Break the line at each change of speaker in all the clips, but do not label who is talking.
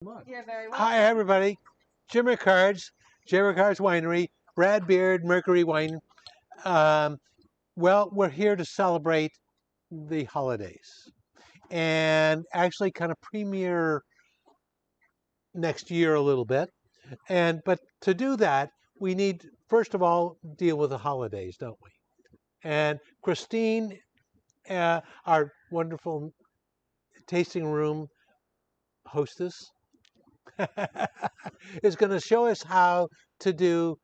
You're very welcome.
Hi, everybody. Jim Ricard's Winery, Brad Beard, Mercury Wine. Well, we're here to celebrate the holidays and actually kind of premiere next year a little bit. But to do that, we need, first of all, deal with the holidays, don't we? And Christine, our wonderful tasting room hostess, is going to show us how to do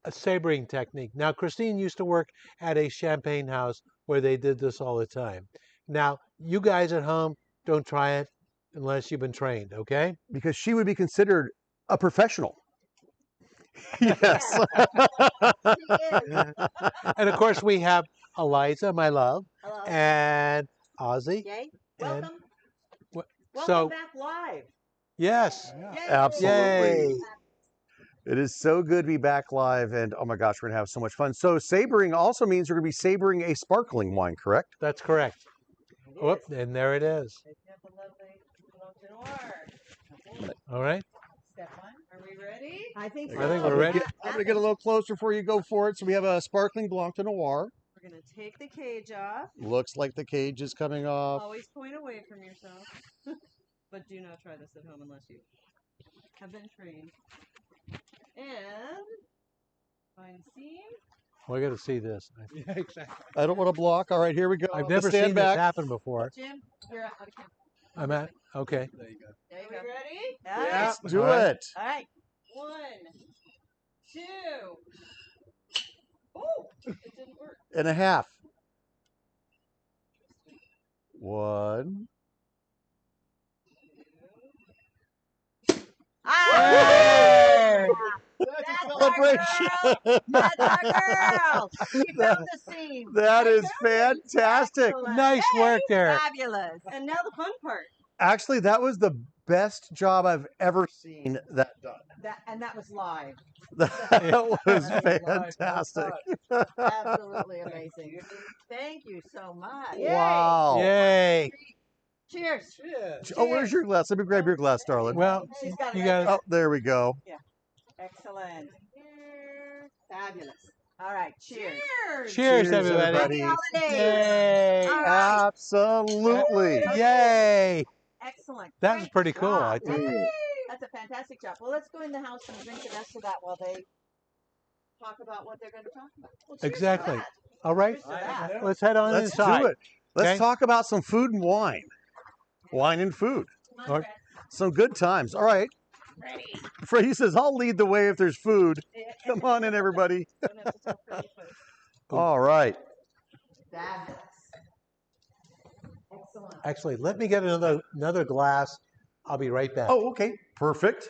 a sabering technique. Now, Christine used to work at a champagne house where they did this all the time. Now, you guys at home, don't try it unless you've been trained, okay?
Because she would be considered a professional. Yes.
And of course, we have Eliza, my love,
Hello.
and Ozzy.
Yay.
And
Welcome.
so,
Welcome back live.
yes.
Yay.
Absolutely.
Yay.
It is so good to be back live, and oh my gosh, we're going to have so much fun. So sabering also means we're going to be sabering a sparkling wine, correct?
That's correct. Whoop, and there it is. All right.
Step one. Are we ready? I think so.
I think we're ready.
I'm going to get a little closer before you go for it. So we have a sparkling Blanc de Noir.
We're going to take the cage off.
Looks like the cage is coming off.
Always point away from yourself. But do not try this at home unless you have been trained. And find seam.
Well, I got to see this.
Yeah, exactly.
I don't want to block. All right, here we go.
I've
I'm
never
gonna
seen this happen before.
Jim, you're out of camera.
I'm at, okay.
There you go.
There you go. Ready?
Yeah.
Nice.
do
All right.
it.
All right. 1, 2. Oh, it didn't work.
And a half. 1.
Ah!
That's
That's
a
our
celebration.
girl. That's our girl. She found the seam.
That is fantastic.
Excellent.
Nice work there.
Fabulous. And now the fun part.
Actually, that was the best job I've ever seen that done.
That was live.
That was fantastic.
Absolutely amazing. Thank you so much.
Wow.
Yay.
Cheers.
Oh, where's your glass? Let me grab your glass, darling.
Well,
She's got
you
it.
got
Oh, there we go.
Excellent. Fabulous. All right. Cheers.
Cheers,
Cheers,
everybody.
everybody.
Happy holidays.
Yay.
All right.
Absolutely.
Yay.
Excellent.
That was
Great
pretty cool,
job.
I think.
That's a fantastic job. Well, let's go in the house and drink the rest of that while they talk about what they're going to talk about. Well, cheers to
Exactly.
that.
All right.
Cheers to that.
Let's head on
Let's
inside.
do it. Let's
Okay.
talk about some food and wine. Wine and food.
Come
All
on,
right.
Some good times. All right.
Ready.
Freddie says, I'll lead the way if there's food. Come on in, everybody.
Don't have to tell Freddie first.
All right.
Fabulous. Excellent.
Actually, let me get another glass. I'll be right back.
Oh, okay. Perfect.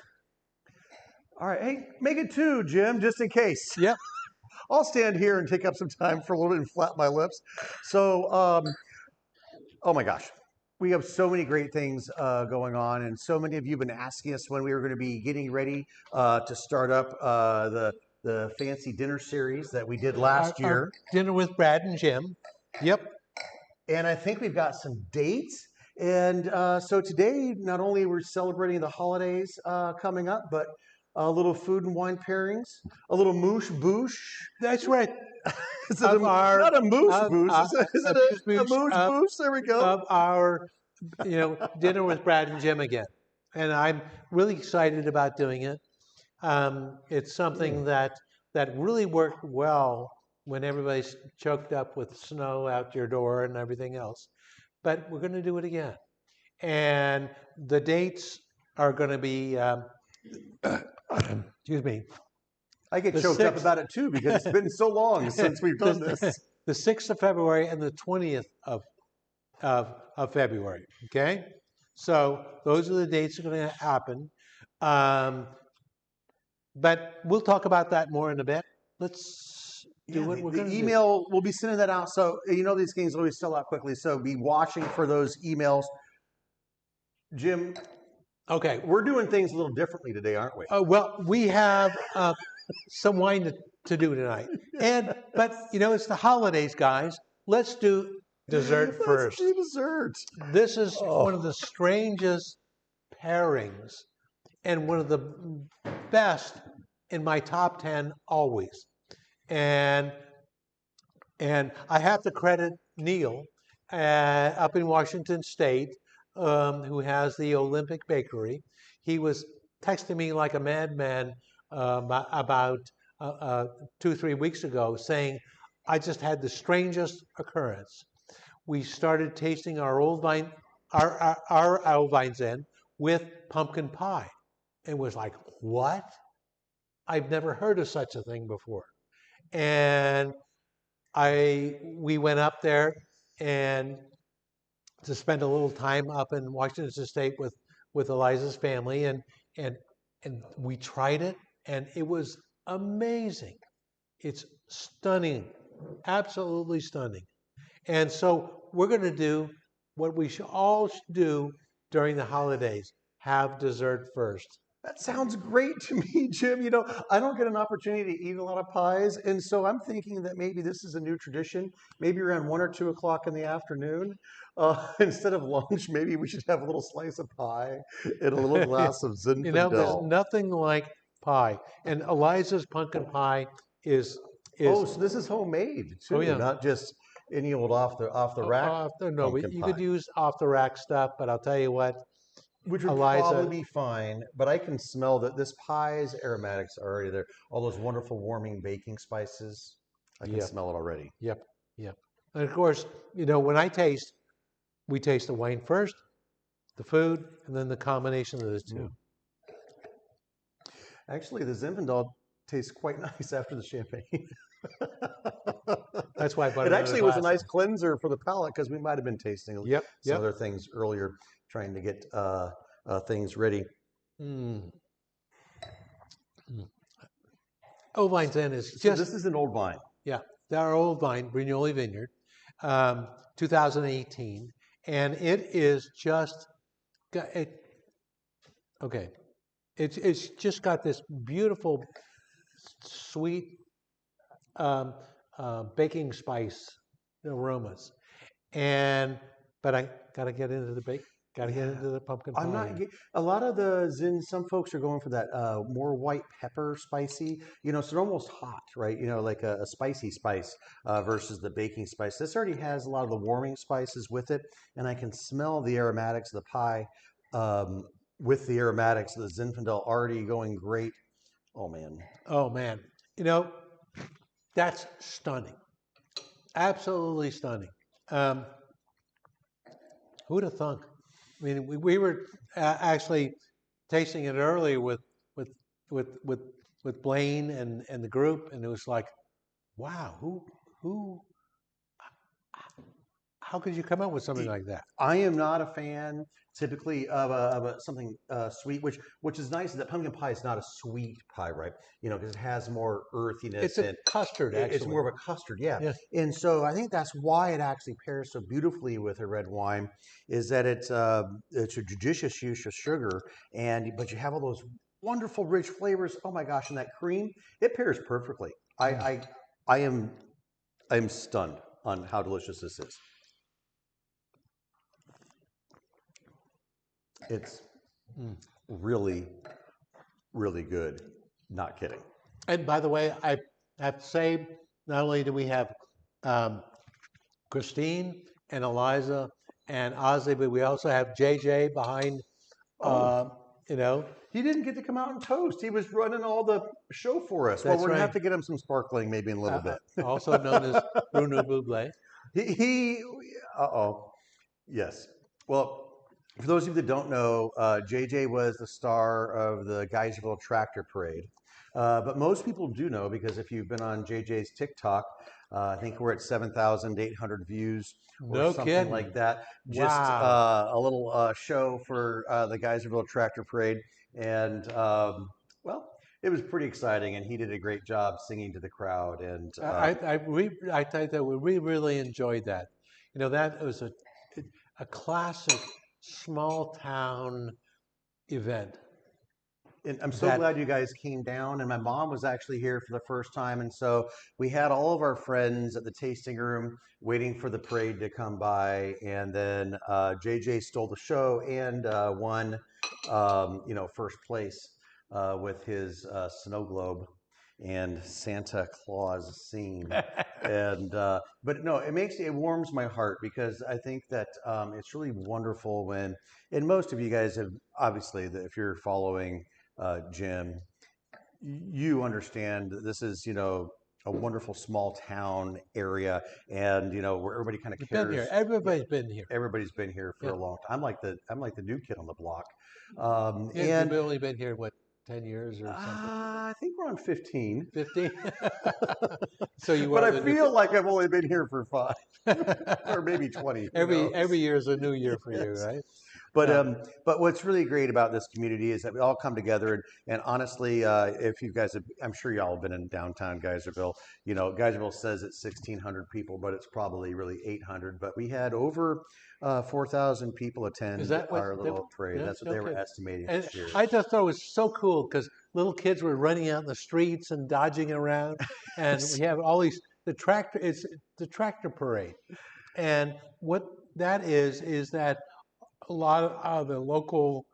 All right. Hey, make it 2, Jim, just in case.
Yep.
I'll stand here and take up some time for a little bit and flap my lips. So, oh my gosh. We have so many great things going on, and so many of you have been asking us when we were going to be getting ready to start up the fancy dinner series that we did last
Our
year.
dinner with Brad and Jim. Yep.
And I think we've got some dates. And so today, not only we're celebrating the holidays coming up, but a little food and wine pairings, a little amuse-bouche.
That's right.
Is it
Of our-
not a moose-bouche?
of-
Is it
amuse-bouche
a amuse-bouche? There we go.
Of our, dinner with Brad and Jim again. And I'm really excited about doing it. It's something that really worked well when everybody's choked up with snow out your door and everything else. But we're going to do it again. And the dates are going to be, excuse me,
I get
the
choked up
6th
about it too because it's been so long since we've done this.
the 6th of February and the 20th of February. Okay? So those are the dates that are going to happen. But we'll talk about that more in a bit. Let's do what we're
the
going to do.
email, we'll be sending that out. So, these things always sell out quickly. So be watching for those emails. Jim,
Okay.
we're doing things a little differently today, aren't we?
Well, we have some wine to do tonight. But it's the holidays, guys. Let's do dessert first.
Let's do dessert.
This is one of the strangest pairings, and one of the best in my top 10 always. And I have to credit Neil up in Washington State, who has the Olympic Bakery. He was texting me like a madman about 2-3 weeks ago, saying, "I just had the strangest occurrence. We started tasting our old vine, our vines in with pumpkin pie, and was like, what? I've never heard of such a thing before." And we went up there and to spend a little time up in Washington State with Eliza's family, and we tried it, and it was amazing. It's stunning, absolutely stunning. And so we're going to do what we should all do during the holidays: have dessert first.
That sounds great to me, Jim. You know, I don't get an opportunity to eat a lot of pies, and so I'm thinking that maybe this is a new tradition. Maybe around 1 or 2 o'clock in the afternoon, instead of lunch, maybe we should have a little slice of pie and a little glass of Zinfandel.
You know, there's nothing like pie. And Eliza's pumpkin pie is
oh, so this is homemade too,
oh, yeah.
Not just any old off the rack.
No, you could use off the rack stuff, but I'll tell you what.
Which would probably be fine, but I can smell that this pie's aromatics are already there. All those wonderful warming baking spices, I can smell it already.
Yep. And of course, you know, when we taste the wine first, the food, and then the combination of the two.
Actually, the Zinfandel tastes quite nice after the champagne.
That's why I bought
it actually was a nice cleanser for the palate, because we might have been tasting some other things earlier, trying to get things ready.
Old Vine's Inn is just...
So this is an old vine.
Yeah, our old vine, Brignoli Vineyard, 2018, and it is just... It's just got this beautiful, sweet baking spice aromas, but I gotta get into the bake. Gotta get into the pumpkin pie.
I'm not. A lot of the Zin, some folks are going for that more white pepper spicy. You know, so they're almost hot, right? You know, like a spicy spice versus the baking spice. This already has a lot of the warming spices with it, and I can smell the aromatics of the pie with the aromatics of the Zinfandel already going great. Oh man.
You know, that's stunning. Absolutely stunning. Who'd have thunk? I mean, we were actually tasting it earlier with Blaine and the group, and it was like, wow, how could you come up with something like that?
I am not a fan typically of something sweet, which is nice. Is that pumpkin pie is not a sweet pie, right? You know, because it has more earthiness.
It's a custard, actually.
It's more of a custard, yeah. And so I think that's why it actually pairs so beautifully with a red wine, is that it's a judicious use of sugar, but you have all those wonderful rich flavors. Oh my gosh, and that cream, it pairs perfectly. I am stunned on how delicious this is. It's really, really good. Not kidding.
And by the way, I have to say, not only do we have Christine and Eliza and Ozzy, but we also have JJ behind, you know.
He didn't get to come out and toast. He was running all the show for us.
That's
we're going
right.
to have to get him some sparkling maybe in a little bit.
Also known as Bruno Bublé.
Yes. Well, for those of you that don't know, JJ was the star of the Geyserville Tractor Parade. But most people do know, because if you've been on JJ's TikTok, I think we're at 7,800 views or something like that. Just a little show for the Geyserville Tractor Parade. And, well, it was pretty exciting, and he did a great job singing to the crowd. And
I think that we really enjoyed that. You know, that was a classic small town event.
And I'm so glad you guys came down, and my mom was actually here for the first time, and so we had all of our friends at the tasting room waiting for the parade to come by, and then JJ stole the show and won first place with his snow globe and Santa Claus scene. And but no, it warms my heart because I think that it's really wonderful when, and most of you guys have obviously, if you're following Jim, you understand that this is a wonderful small town area, and where everybody kind of
You've been here. Everybody's been here.
Everybody's been here for
Yeah.
a long time. I'm like the new kid on the block.
Yeah, you've only been here, what, 10 years or something?
I think we're on 15.
15? So you
But
are
I
the
feel like I've only been here for 5 or maybe 20.
every year is a new year for you,
Yes.
right?
But what's really great about this community is that we all come together, and honestly, if you guys have, I'm sure y'all have been in downtown Geyserville. Geyserville says it's 1,600 people, but it's probably really 800. But we had over 4,000 people attend our little parade.
Yeah,
That's what they were estimating
And
this year.
I just thought it was so cool because little kids were running out in the streets and dodging around, and we have all these it's the tractor parade, and what that is that a lot of the local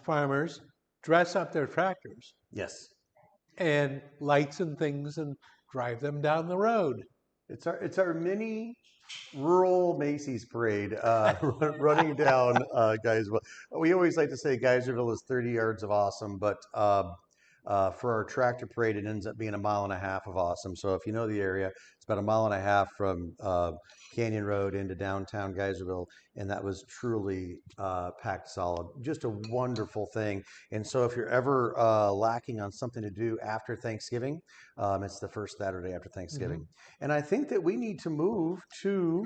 farmers dress up their tractors
Yes,
and lights and things and drive them down the road.
it's our mini rural Macy's parade running down Geyserville. We always like to say Geyserville is 30 yards of awesome, but for our tractor parade, it ends up being 1.5 miles of awesome. So if you know the area, it's about 1.5 miles from Canyon Road into downtown Geyserville, and that was truly packed solid. Just a wonderful thing. And so if you're ever lacking on something to do after Thanksgiving, it's the first Saturday after Thanksgiving. Mm-hmm. And I think that we need to move to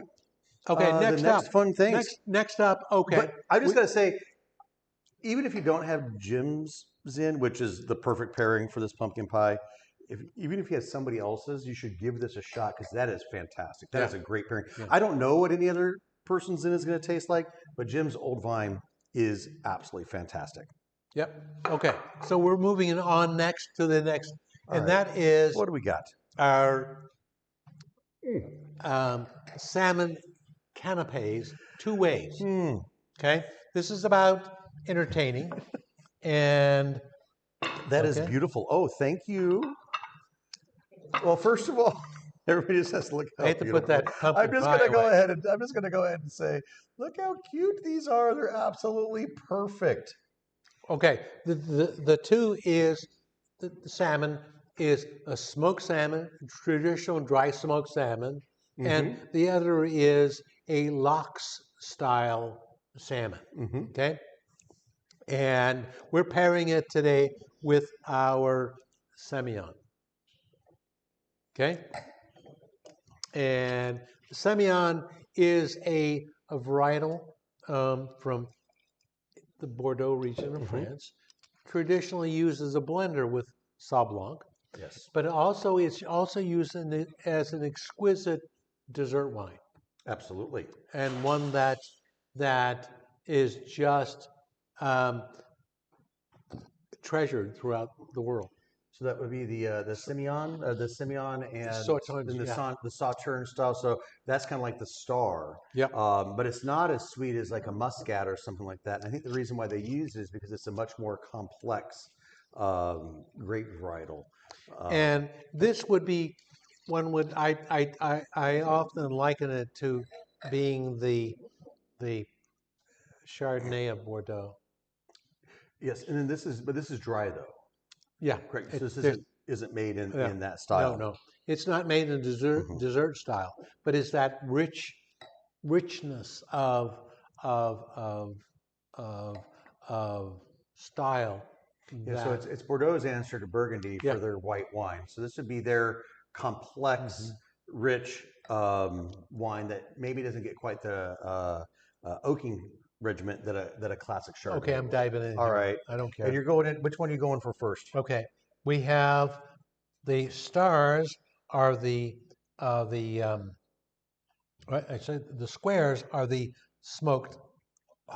next
the next
up,
fun things.
Next up, okay.
But I just got to say, even if you don't have Jim's in, which is the perfect pairing for this pumpkin pie, even if you have somebody else's, you should give this a shot because that is fantastic. That is a great pairing. Yeah. I don't know what any other person's in is going to taste like, but Jim's Old Vine is absolutely fantastic.
Yep. Okay. So we're moving on next to the next, and
right.
that is
what do we got?
Our Salmon Canapes, 2 ways. Okay. This is about entertaining, and
that is beautiful. Oh, thank you. Well, first of all, everybody just has to look.
I hate to put that pumpkin
I'm just going to go ahead and say, look how cute these are. They're absolutely perfect.
Okay, the 2 is the salmon is a smoked salmon, traditional dry smoked salmon, and the other is a lox style salmon. Okay, and we're pairing it today with our Semillon. Okay, and Semillon is a varietal from the Bordeaux region of France, traditionally used as a blender with Sauv Blanc.
Yes,
but it's also used as an exquisite dessert wine.
Absolutely,
and one that is just treasured throughout the world.
So that would be the Semillon, and
the
Sauterne style. So that's kind of like the star.
Yep.
But it's not as sweet as like a Muscat or something like that. And I think the reason why they use it is because it's a much more complex grape varietal.
And this would be I often liken it to being the Chardonnay of Bordeaux.
Yes, and then this is dry though.
Yeah,
correct. So this isn't made in that style.
No, it's not made in dessert style, but it's that richness of style.
Yeah, so it's Bordeaux's answer to Burgundy for their white wine. So this would be their complex, rich wine that maybe doesn't get quite the oaking regiment that a classic Chardonnay.
Okay, I'm diving in.
All right,
I don't care.
And you're going in. Which one are you going for first?
Okay, we have the stars are the squares are the smoked.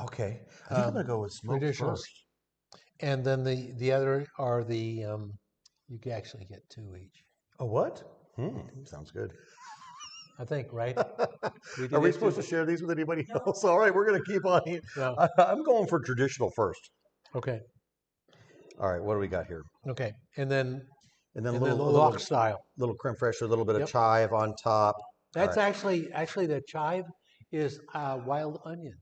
Okay, I think I'm gonna go with smoked first.
And then the other are the you can actually get 2 each.
Oh, what? Sounds good.
I think, right? We did
Are we
it
supposed
too.
to share these with anybody
No.
else? All right, we're going to keep on eating.
No.
I'm going for traditional first.
Okay.
All right, what do we got here?
Okay. And then
And then
and
a
then
little,
the
a little,
lock style.
little creme fraiche, a little bit of
Yep.
chive on top.
That's
All right.
actually the chive is wild onion.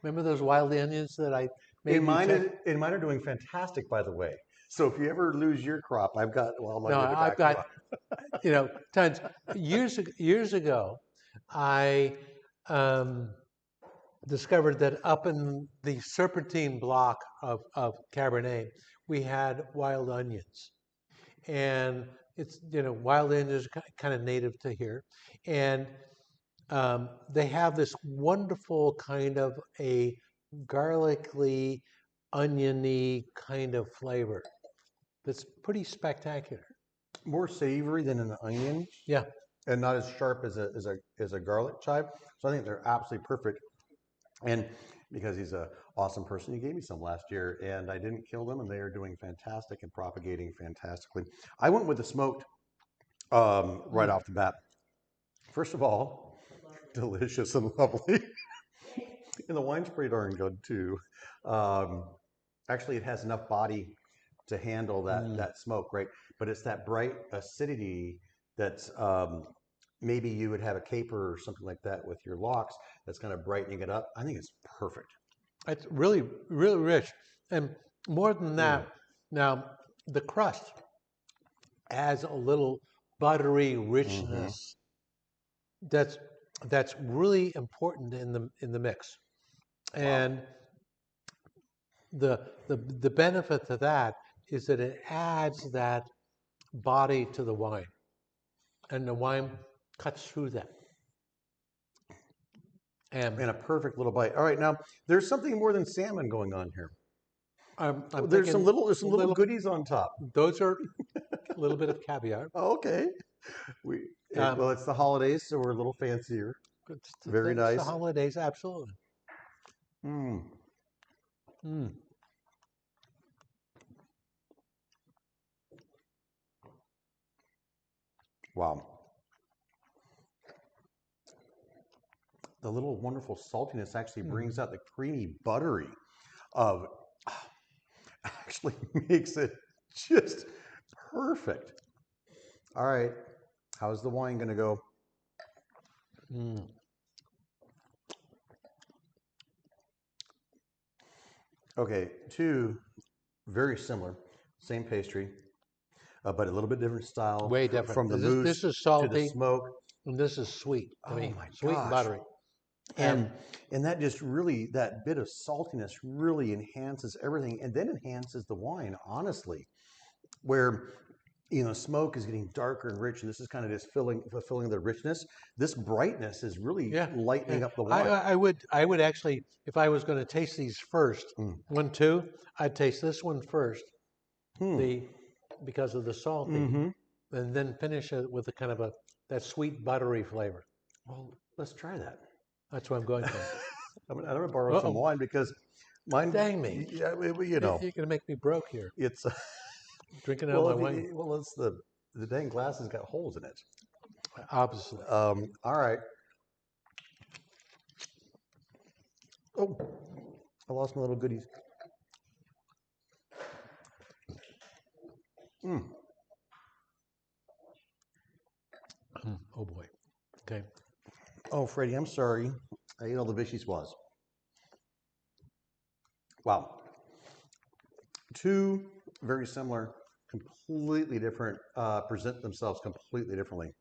Remember those wild onions that I made
And
you
mine,
check?
and mine are doing fantastic, by the way. So if you ever lose your crop, I've got, well, I'm not
No,
going to
I've
back
got, tons. Years ago, I discovered that up in the Serpentine block of Cabernet, we had wild onions. And it's, wild onions are kind of native to here. And they have this wonderful kind of a garlicly, oniony kind of flavor that's pretty spectacular.
more savory than an onion.
Yeah.
And not as sharp as a garlic chive. So I think they're absolutely perfect. And because he's an awesome person, he gave me some last year, and I didn't kill them, and they are doing fantastic and propagating fantastically. I went with the smoked right off the bat. First of all, delicious and lovely, and the wine's pretty darn good too. Actually, it has enough body to handle that smoke, right? But it's that bright acidity that's maybe you would have a caper or something like that with your locks that's kind of brightening it up. I think it's perfect.
It's really, really rich. And more than that, now the crust adds a little buttery richness that's really important in the mix. And the benefit to that is that it adds that body to the wine. And the wine cuts through that.
And a perfect little bite. All right, now there's something more than salmon going on here. There's some little goodies on top.
Those are a little bit of caviar.
Oh, okay. Well, it's the holidays, so we're a little fancier. Very nice.
The holidays, absolutely.
Wow. The little wonderful saltiness actually brings out the creamy buttery of, actually makes it just perfect. All right, how's the wine going to go? Okay, two very similar, same pastry, but a little bit different style.
Way different.
From the mousse
this is salty,
to the smoke.
and this is sweet.
Oh my
sweet
gosh.
and buttery.
And that just really, that bit of saltiness really enhances everything, and then enhances the wine, honestly, where smoke is getting darker and rich, and this is kind of just fulfilling the richness. This brightness is really lightening up the wine.
I would actually, if I was going to taste these first, 1, 2, I'd taste this one first, because of the salty, and then finish it with a kind of that sweet buttery flavor.
Well, let's try that.
That's what I'm going for.
I'm going to borrow some wine because mine.
Dang me!
Yeah,
You're going to make me broke here.
It's
drinking out my wine.
Well, it's the dang glass has got holes in it.
Obviously.
All right. Oh, I lost my little goodies.
Oh boy. Okay.
Oh, Freddie, I'm sorry. I ate all the vichyssoise. Wow. Two very similar, completely different, present themselves completely differently.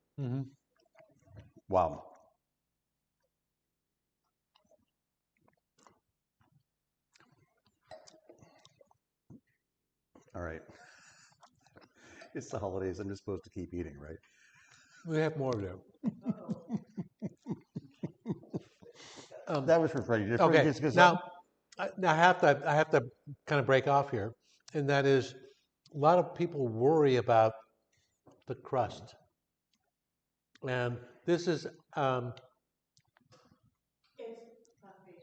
Wow. All right. It's the holidays. I'm just supposed to keep eating, right?
We have more of them.
That was for Freddie.
Okay. Now I have to kind of break off here, and that is, a lot of people worry about the crust, and this is
It's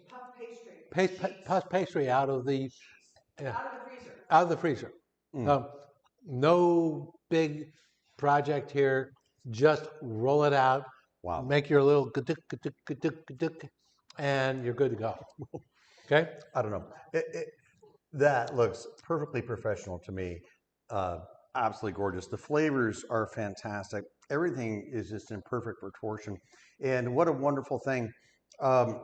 puff pastry.
puff pastry out of the
Out
out of the freezer. No big project here. Just roll it out,
Wow.
Make your little gaduk, gaduk, gaduk, gaduk, and you're good to go. Okay?
I don't know. That looks perfectly professional to me. Absolutely gorgeous. The flavors are fantastic. Everything is just in perfect proportion. And what a wonderful thing. Um,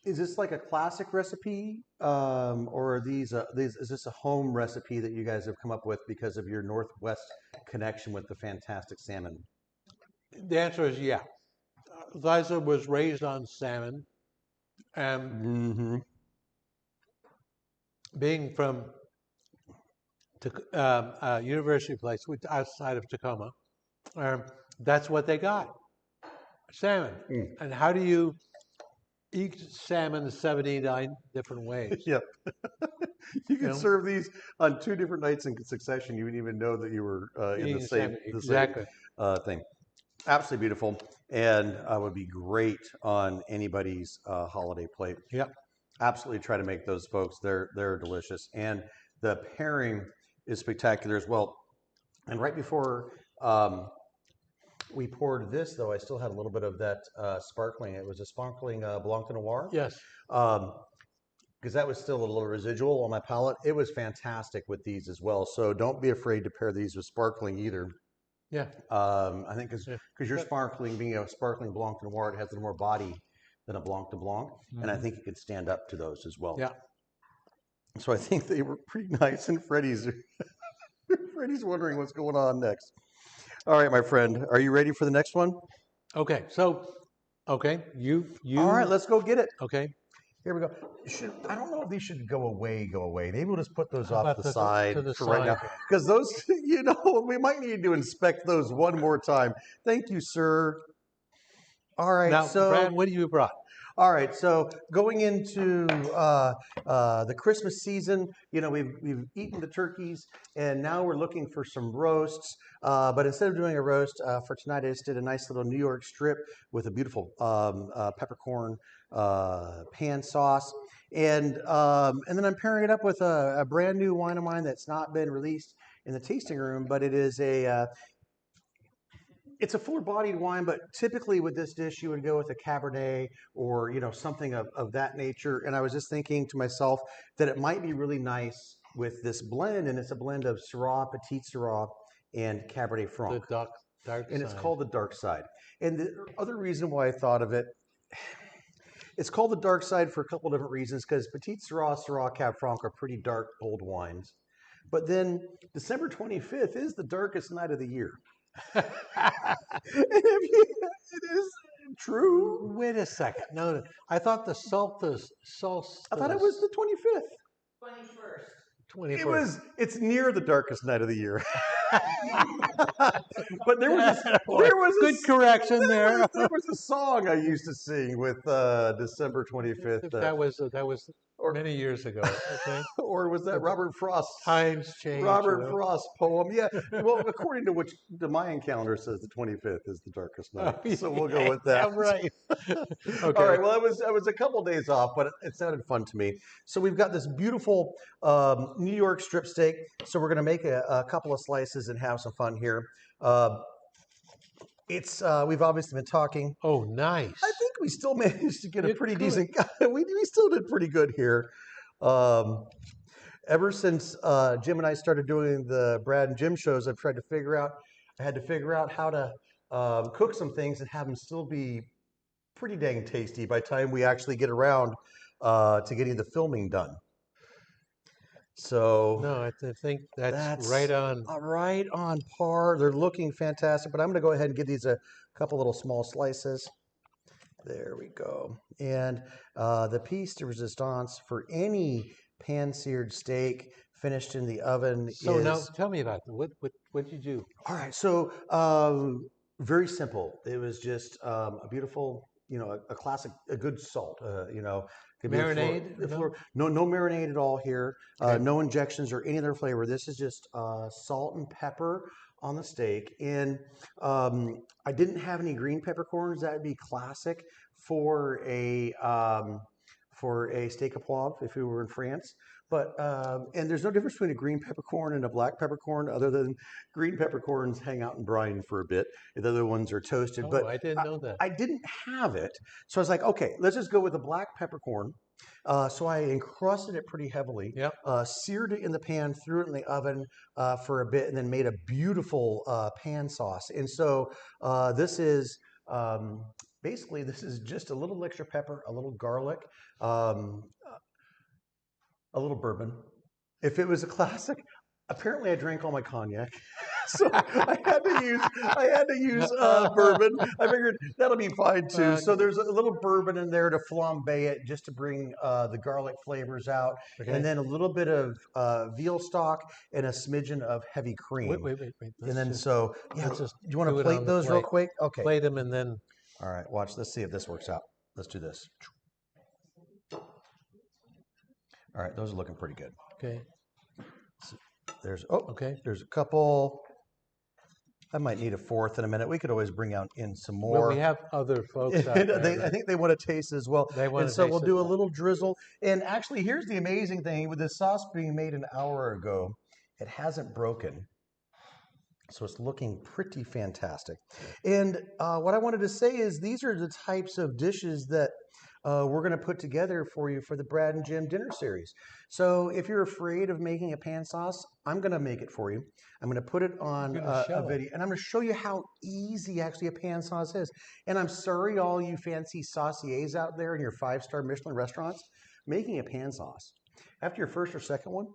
is this like a classic recipe, or are these is this a home recipe that you guys have come up with because of your Northwest connection with the fantastic salmon?
The answer is yeah. Liza was raised on salmon, and
Mm-hmm.
being from University Place, which outside of Tacoma, that's what they got, salmon.
Mm.
And how do you eat salmon 79 different ways?
Yep. You
You
could
know,
serve these on 2 different nights in succession. You wouldn't even know that you were in
eating
the same
salmon, exactly.
thing. Absolutely beautiful, and would be great on anybody's holiday plate.
Yep.
Absolutely try to make those folks. They're delicious, and the pairing is spectacular as well. And right before we poured this, though, I still had a little bit of that sparkling. It was a sparkling Blanc de Noir.
Yes.
Because that was still a little residual on my palate. It was fantastic with these as well. So don't be afraid to pair these with sparkling either.
Yeah.
I think because you're sparkling, being a sparkling Blanc de Noir, it has a little more body than a Blanc de Blanc, and I think it could stand up to those as well.
Yeah.
So I think they were pretty nice, and Freddie's wondering what's going on next. All right, my friend, are you ready for the next one?
Okay. So, okay, you.
All right, let's go get it.
Okay.
Here we go. I don't know if these should go away. Maybe we'll just put those
How
off
about
the
to
side
the
for right now.
side?
Because those, we might need to inspect those one more time. Thank you, sir. All right,
Now,
so
Brad, what do you brought?
all right, so going into the Christmas season, we've eaten the turkeys, and now we're looking for some roasts. But instead of doing a roast for tonight, I just did a nice little New York strip with a beautiful peppercorn pan sauce, and then I'm pairing it up with a brand new wine of mine that's not been released in the tasting room, but it is it's a fuller-bodied wine, but typically with this dish, you would go with a Cabernet or something of that nature. And I was just thinking to myself that it might be really nice with this blend, and it's a blend of Syrah, Petit Syrah, and Cabernet Franc.
The dark
And it's
side.
called the dark side. And the other reason why I thought of it, it's called the dark side for a couple different reasons, because Petit Syrah, Syrah, Cab Franc are pretty dark, bold wines. But then December 25th is the darkest night of the year. And it is true.
Wait a second. No. I thought the solstice.
I thought it was the 25th.
21st.
It's near the darkest night of the year. But there was
good correction there.
There was a song I used to sing with December 25th.
That was many years ago. Okay.
Or was that Robert Frost?
Times change.
Robert Frost poem. Yeah. Well, according to which the Mayan calendar says the 25th is the darkest night. So we'll go with that.
Yeah, right.
Okay. All right. Well, I was a couple days off, but it sounded fun to me. So we've got this beautiful New York strip steak. So we're going to make a couple of slices and have some fun here. We've obviously been talking.
Oh, nice.
I think we still managed to get a pretty decent. We still did pretty good here. Ever since Jim and I started doing the Brad and Jim shows, I had to figure out how to cook some things and have them still be pretty dang tasty by the time we actually get around to getting the filming done. So
no, I think that's right on.
Right on par. They're looking fantastic, but I'm going to go ahead and give these a couple little small slices. There we go. And the piece de resistance for any pan-seared steak finished in the oven
So
is...
now tell me about it. What did you do?
All right. So very simple. It was just a beautiful, a classic, a good salt,
Marinade?
No marinade at all here.
Okay.
No injections or any other flavor. This is just salt and pepper on the steak. And I didn't have any green peppercorns. That would be classic for a for a steak à poivre if we were in France. But and there's no difference between a green peppercorn and a black peppercorn, other than green peppercorns hang out in brine for a bit. The other ones are toasted.
Oh,
But
I didn't know that.
I didn't have it, so I was like, okay, let's just go with the black peppercorn. So I encrusted it pretty heavily,
Yep.
seared it in the pan, threw it in the oven for a bit, and then made a beautiful pan sauce. And so this is basically this is just a little extra pepper, a little garlic, um, a little bourbon. If it was a classic, apparently I drank all my cognac. So I had to use bourbon. I figured that'll be fine too. So there's a little bourbon in there to flambe it, just to bring the garlic flavors out,
Okay.
and then a little bit of veal stock and a smidgen of heavy cream.
Wait.
And then
just,
so yeah,
let's just
do you want
do
to
it
plate
on the
those real
plate.
quick? Okay.
Plate them and then.
All right. Watch. Let's see if this works out. Let's do this. All right. Those are looking pretty good.
Okay.
There's
Okay.
There's a couple. I might need a fourth in a minute. We could always bring out in some more.
Well, we have other folks out there.
I think they want to taste as well.
They want
and
to
so
taste
we'll
it.
do a little drizzle. And actually, here's the amazing thing: with this sauce being made an hour ago, it hasn't broken. So it's looking pretty fantastic. And what I wanted to say is these are the types of dishes that we're going to put together for you for the Brad and Jim dinner series. So if you're afraid of making a pan sauce, I'm going to make it for you. I'm going to put it on a video, and I'm going to show you how easy actually a pan sauce is. And I'm sorry, all you fancy sauciers out there in your 5-star Michelin restaurants, making a pan sauce after your first or second one,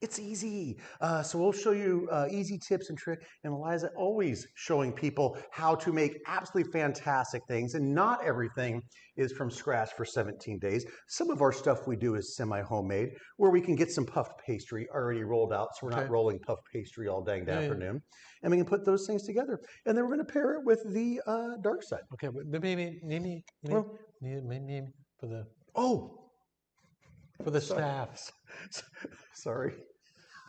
it's easy. So we'll show you easy tips and tricks. And Eliza always showing people how to make absolutely fantastic things. And not everything is from scratch for 17 days. Some of our stuff we do is semi-homemade, where we can get some puffed pastry already rolled out, so we're not rolling puffed pastry all dang afternoon. And we can put those things together. And then we're going to pair it with the dark side.
Okay, but maybe for the for the staff.
Sorry.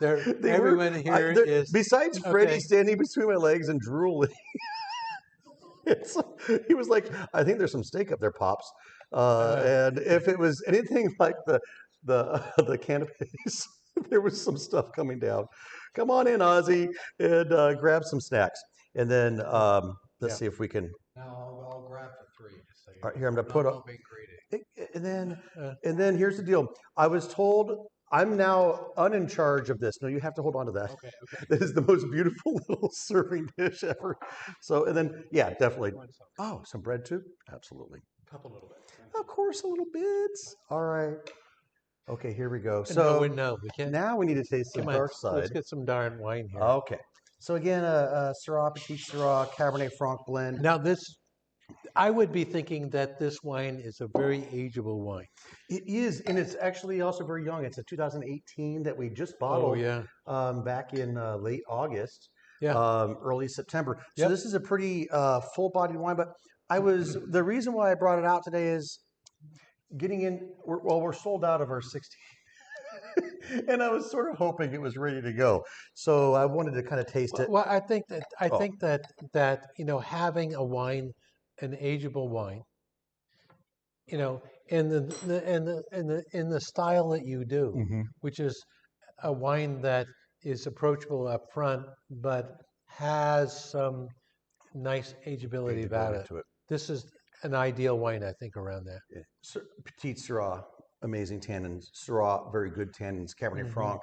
Everyone here is.
Besides Freddie standing between my legs and drooling, he was like, I think there's some steak up there, Pops. And if it was anything like the canapes, there was some stuff coming down. Come on in, Ozzy, and grab some snacks. And then let's see if we can.
Now I'll grab the 3. So
All right, here I'm going to put up. And then here's the deal. I was told I'm now in charge of this. No, you have to hold on to that.
Okay.
That is the most beautiful little serving dish ever. So, and then, yeah, definitely. Oh, some bread too? Absolutely.
A couple little bits.
Of course, a little bits. All right. Okay, here we go. So
no, we can't.
Now we need to taste the dark side.
Let's get some darn wine here.
Okay. So again, a Syrah, Petit Syrah, Cabernet Franc blend.
Now this, I would be thinking that this wine is a very ageable wine.
It is, and it's actually also very young. It's a 2018 that we just bottled back in late August, early September. So this is a pretty full-bodied wine. But the reason why I brought it out today is getting in. We're sold out of our 16. And I was sort of hoping it was ready to go, so I wanted to kind of taste it.
Well, I think that having a wine, an ageable wine, in the style that you do, which is a wine that is approachable up front, but has some nice ageability about it. This is an ideal wine, I think, around that.
Yeah. Petit Syrah. Amazing tannins. Syrah, very good tannins. Cabernet Franc,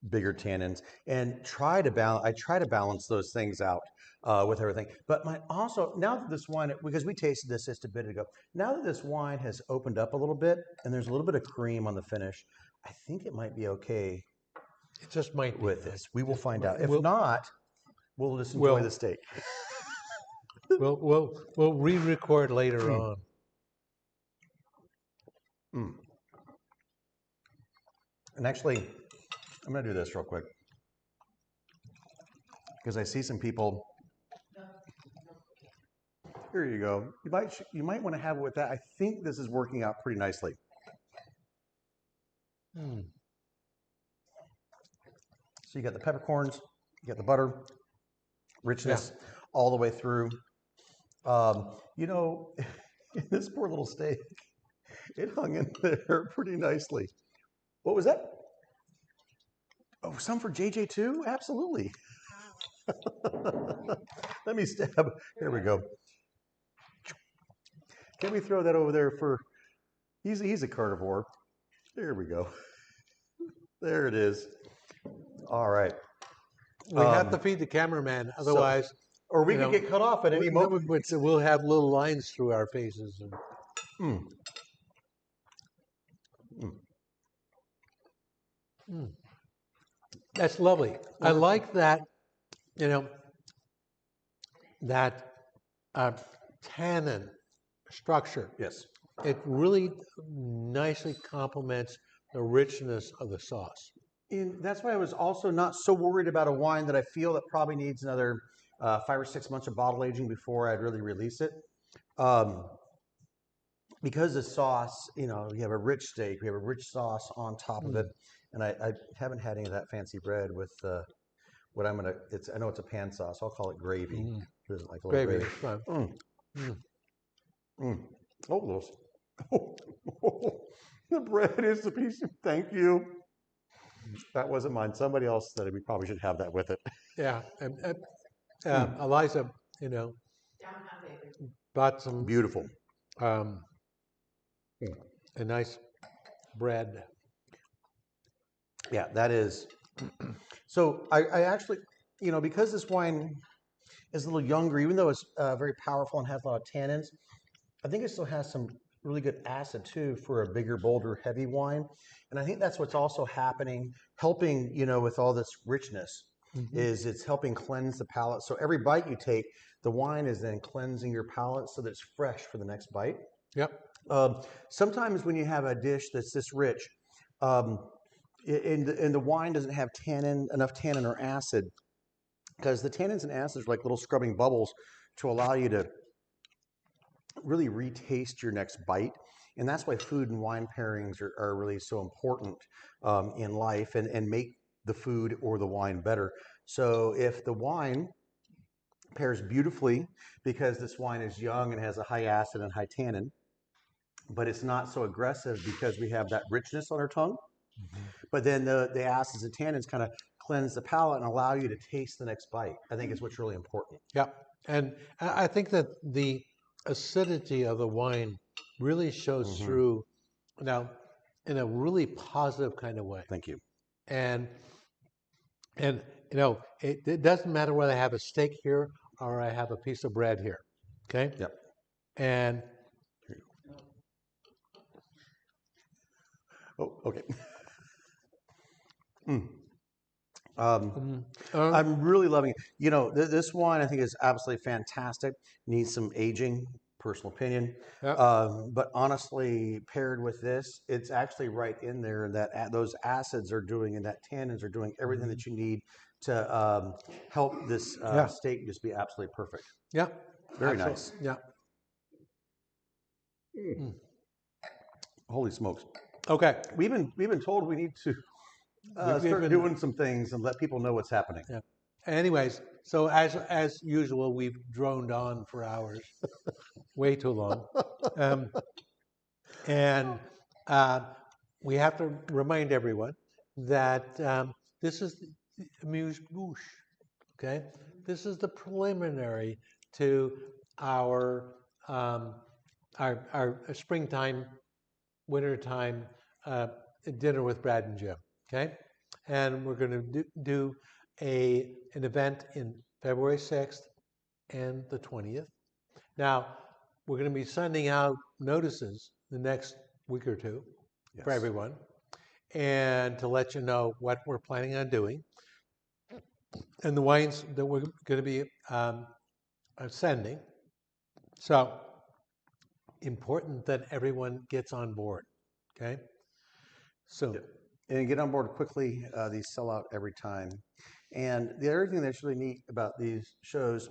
bigger tannins, and I try to balance those things out with everything. But now that this wine, because we tasted this just a bit ago, now that this wine has opened up a little bit and there's a little bit of cream on the finish, I think it might be okay.
It just might
with this. We will find out. If not, we'll just enjoy the steak.
We'll re-record later on.
And actually, I'm going to do this real quick because I see some people. Here you go. You might want to have it with that. I think this is working out pretty nicely. So you got the peppercorns, you got the butter, richness all the way through. In this poor little steak, It hung in there pretty nicely. What was that? Oh, some for JJ too? Absolutely. Let me stab. Here we go. Can we throw that over there for? He's a carnivore. There we go. There it is. All right.
We have to feed the cameraman, otherwise,
or we
you
could
know,
get cut off at any moment.
we'll have little lines through our faces. And, That's lovely. I like that, you know, that tannin structure.
Yes.
It really nicely complements the richness of the sauce.
And that's why I was also not so worried about a wine that I feel that probably needs another 5 or 6 months of bottle aging before I'd really release it. Because the sauce, you know, you have a rich steak, we have a rich sauce on top of it. And I haven't had any of that fancy bread with what I'm gonna. I know it's a pan sauce. I'll call it gravy. It isn't like a little
Gravy,
gravy.
fine.
Oh, those. The bread is a piece of. Thank you. That wasn't mine. Somebody else said we probably should have that with it.
Yeah, and Eliza, you know, bought some
Beautiful.
a nice bread.
Yeah, that is. So I actually, you know, because this wine is a little younger, even though it's very powerful and has a lot of tannins, I think it still has some really good acid too for a bigger, bolder, heavy wine. And I think that's what's also happening, helping, you know, with all this richness, is it's helping cleanse the palate. So every bite you take, the wine is then cleansing your palate so that it's fresh for the next bite.
Yep.
Sometimes when you have a dish that's this rich, and the wine doesn't have enough tannin or acid, because the tannins and acids are like little scrubbing bubbles to allow you to really retaste your next bite. And that's why food and wine pairings are really so important in life and make the food or the wine better. So if the wine pairs beautifully, because this wine is young and has a high acid and high tannin, but it's not so aggressive because we have that richness on our tongue. But then the acids and tannins kind of cleanse the palate and allow you to taste the next bite. I think is what's really important.
Yep. And I think that the acidity of the wine really shows through now in a really positive kind of way.
Thank you.
And you know, it doesn't matter whether I have a steak here or I have a piece of bread here. Okay?
Yep.
And
oh, okay. I'm really loving it. You know, this wine I think is absolutely fantastic. Needs some aging, personal opinion.
Yep.
But honestly, paired with this, it's actually right in there that those acids are doing and that tannins are doing everything that you need to help this steak just be absolutely perfect.
yeah.
Very
Absolutely.
nice.
Yeah.
Holy smokes.
Okay.
We've been told we need to start doing some things and let people know what's happening.
Yeah. Anyways, so as usual, we've droned on for hours, way too long, and we have to remind everyone that this is the amuse-bouche. Okay, this is the preliminary to our springtime, wintertime dinner with Brad and Jim. Okay, and we're going to do an event in February 6th and the 20th. Now, we're going to be sending out notices the next week or two for everyone, and to let you know what we're planning on doing and the wines that we're going to be sending. So, important that everyone gets on board. Okay, so.
Yep. And get on board quickly. These sell out every time. And the other thing that's really neat about these shows,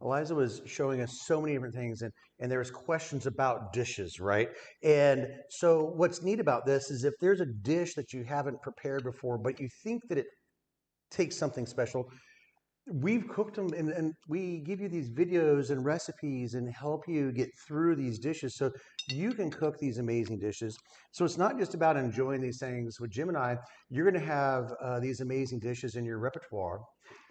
Eliza was showing us so many different things, and there was questions about dishes, right? And so what's neat about this is if there's a dish that you haven't prepared before, but you think that it takes something special, we've cooked them and we give you these videos and recipes and help you get through these dishes so you can cook these amazing dishes. So it's not just about enjoying these things. With Jim and I, you're going to have these amazing dishes in your repertoire,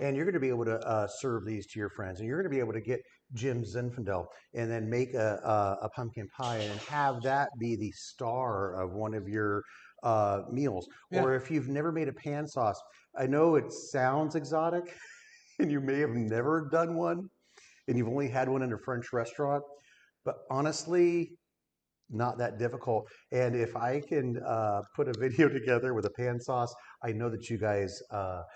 and you're going to be able to serve these to your friends, and you're going to be able to get Jim Zinfandel and then make a pumpkin pie and have that be the star of one of your meals.
Yeah.
Or if you've never made a pan sauce, I know it sounds exotic, and you may have never done one and you've only had one in a French restaurant, but honestly, not that difficult. And if I can put a video together with a pan sauce, I know that you guys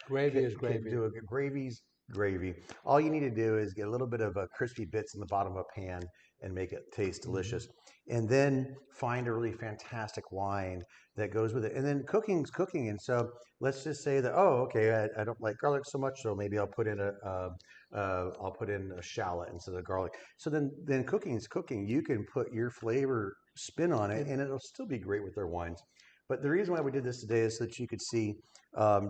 Gravy is
can
gravy.
do a gravy's gravy. All you need to do is get a little bit of crispy bits in the bottom of a pan and make it taste delicious. And then find a really fantastic wine that goes with it. And then cooking's cooking. And so let's just say that, oh, okay, I don't like garlic so much, so maybe I'll put in a shallot instead of garlic. So then cooking is cooking. You can put your flavor spin on it, and it'll still be great with their wines. But the reason why we did this today is so that you could see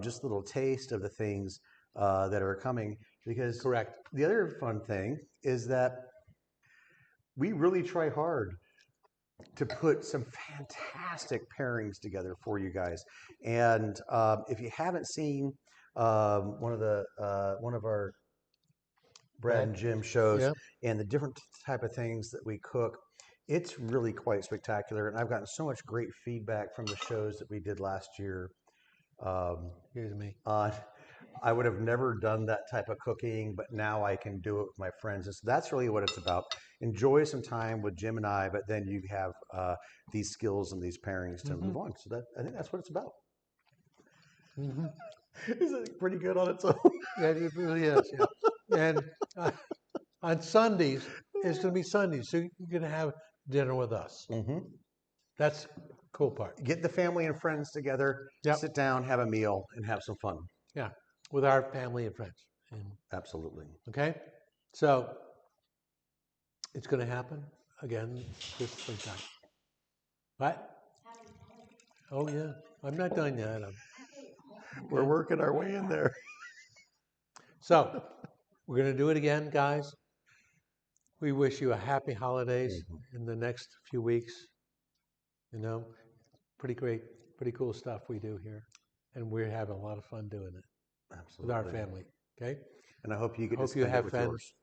just a little taste of the things that are coming. Because
Correct.
the other fun thing is that we really try hard to put some fantastic pairings together for you guys. And if you haven't seen one of our Brad and Jim shows
Yeah.
and the different type of things that we cook, it's really quite spectacular. And I've gotten so much great feedback from the shows that we did last year.
Here's me.
I would have never done that type of cooking, but now I can do it with my friends. And so that's really what it's about. Enjoy some time with Jim and I, but then you have these skills and these pairings to move on. So I think that's what it's about. Is it pretty good on its own?
Yeah, it really is. Yeah. And on Sundays, it's going to be Sundays, so you're going to have dinner with us. That's the cool part.
Get the family and friends together,
Yep.
sit down, have a meal, and have some fun.
Yeah, with our family and friends. And,
Absolutely.
okay, so it's going to happen again this springtime. What? Oh yeah, I'm not done yet.
We're working our way in there.
So we're going to do it again, guys. We wish you a happy holidays in the next few weeks. You know, pretty great, pretty cool stuff we do here. And we're having a lot of fun doing it
Absolutely.
with our family. Okay?
And I hope you get
Hope
to
you
spend it
have
with
fun.
yours.